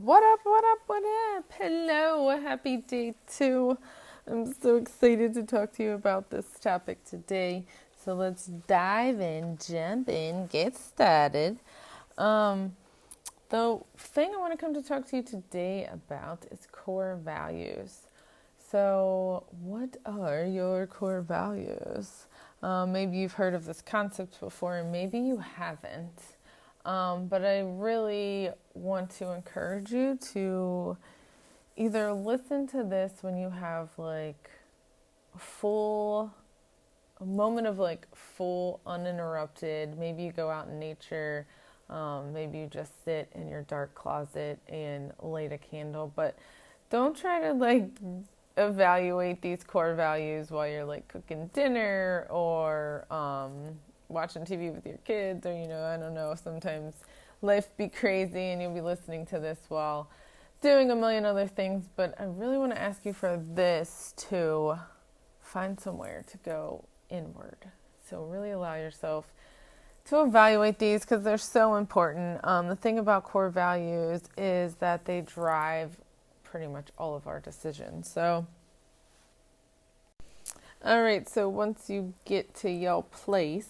What up, what up, what up? Hello, happy day two. I'm so excited to talk to you about this topic today. So let's dive in, jump in, get started. Um, the thing I want to come to talk to you today about is core values. So, what are your core values? Maybe you've heard of this concept before, and maybe you haven't. But I really want to encourage you to either listen to this when you have like a moment of like full uninterrupted. Maybe you go out in nature. Maybe you just sit in your dark closet and light a candle. But don't try to like evaluate these core values while you're like cooking dinner or watching TV with your kids, or I don't know, sometimes life be crazy and you'll be listening to this while doing a million other things. But I really want to ask you for this to find somewhere to go inward. So really allow yourself to evaluate these because they're so important. The thing about core values is that they drive pretty much all of our decisions. So, all right, so once you get to your place,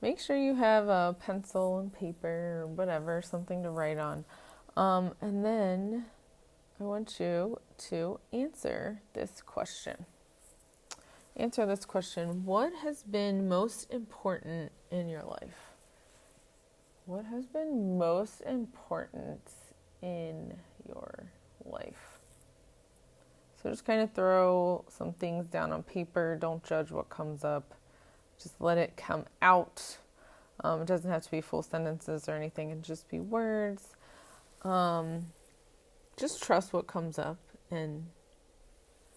make sure you have a pencil and paper or whatever, something to write on. And then I want you to answer this question. Answer this question. What has been most important in your life? What has been most important in your life? So just kind of throw some things down on paper. Don't judge what comes up. Just let it come out. It doesn't have to be full sentences or anything. It can just be words. Just trust what comes up, and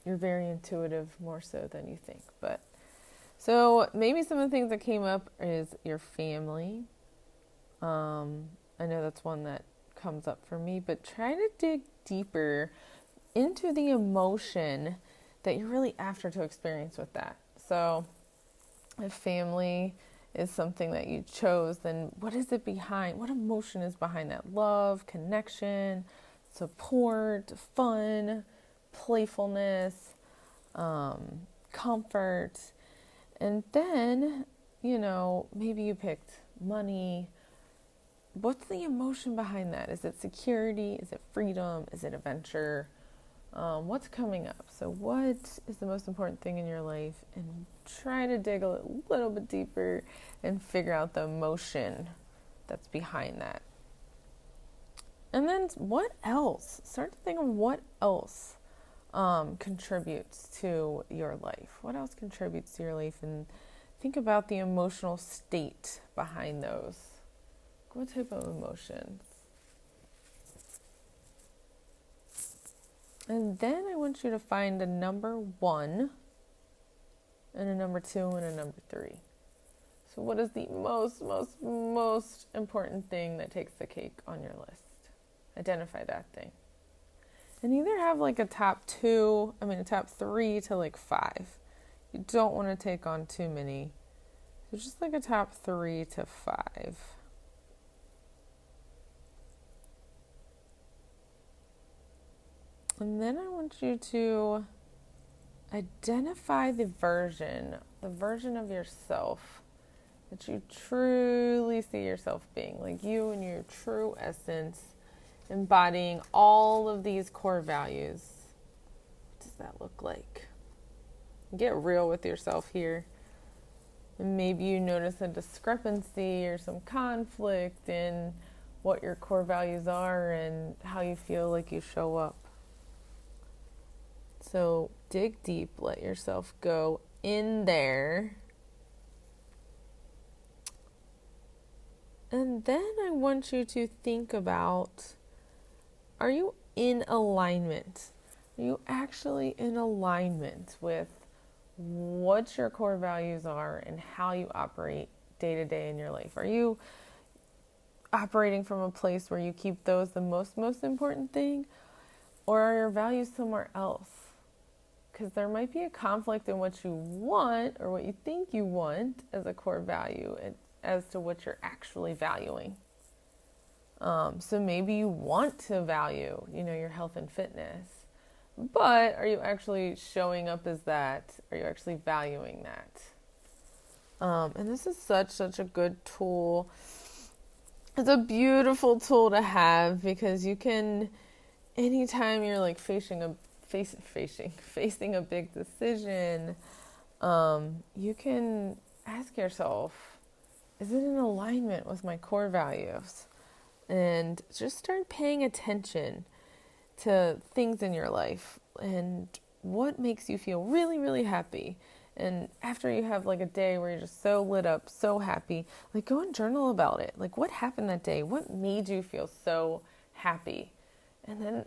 you're very intuitive, more so than you think. But so maybe some of the things that came up is your family. I know that's one that comes up for me, but try to dig deeper into the emotion that you're really after to experience with that. So if family is something that you chose, then what is it behind? What emotion is behind that? Love, connection, support, fun, playfulness, comfort. And then, maybe you picked money. What's the emotion behind that? Is it security? Is it freedom? Is it adventure? What's coming up? So what is the most important thing in your life? And try to dig a little bit deeper and figure out the emotion that's behind that. And then what else? Start to think of what else contributes to your life. What else contributes to your life? And think about the emotional state behind those. What type of emotions? And then I want you to find a number 1 and a number 2 and a number 3. So what is the most important thing that takes the cake on your list? Identify that thing. And either have like a top 3 to like 5. You don't want to take on too many. So just like a top 3 to 5. And then I want you to identify the version of yourself that you truly see yourself being, like you and your true essence, embodying all of these core values. What does that look like? Get real with yourself here. And maybe you notice a discrepancy or some conflict in what your core values are and how you feel like you show up. So dig deep, let yourself go in there. And then I want you to think about, are you in alignment? Are you actually in alignment with what your core values are and how you operate day to day in your life? Are you operating from a place where you keep those the most important thing? Or are your values somewhere else? Because there might be a conflict in what you want or what you think you want as a core value as to what you're actually valuing. So maybe you want to value, your health and fitness, but are you actually showing up as that? Are you actually valuing that? And this is such a good tool. It's a beautiful tool to have because you can, anytime you're like facing a big decision, you can ask yourself, is it in alignment with my core values? And just start paying attention to things in your life and what makes you feel really, really happy. And after you have like a day where you're just so lit up, so happy, like go and journal about it. Like what happened that day? What made you feel so happy? And then,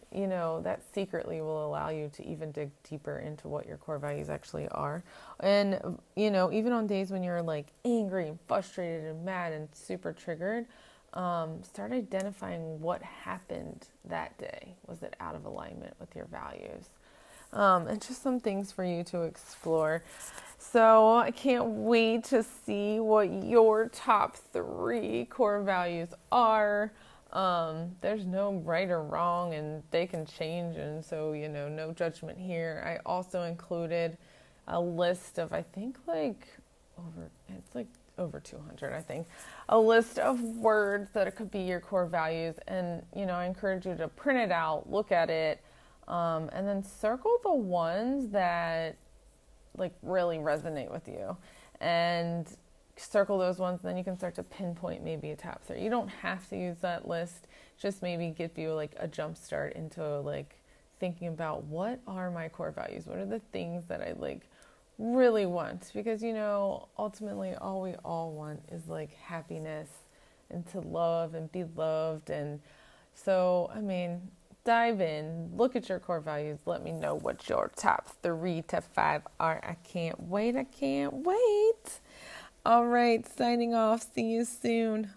that secretly will allow you to even dig deeper into what your core values actually are. And, even on days when you're like angry and frustrated and mad and super triggered, start identifying what happened that day. Was it out of alignment with your values? And just some things for you to explore. So I can't wait to see what your top 3 core values are. There's no right or wrong, and they can change, and so, no judgment here. I also included a list of, I think, over 200, I think, a list of words that it could be your core values. And, I encourage you to print it out, look at it, and then circle the ones that really resonate with you, and circle those ones. And then you can start to pinpoint maybe a top 3. You don't have to use that list, just maybe give you a jump start into thinking about, what are my core values? What are the things that I really want? Because ultimately all we all want is happiness and to love and be loved. And so dive in, look at your core values, let me know what your top 3 to 5 are. I can't wait. All right, signing off. See you soon.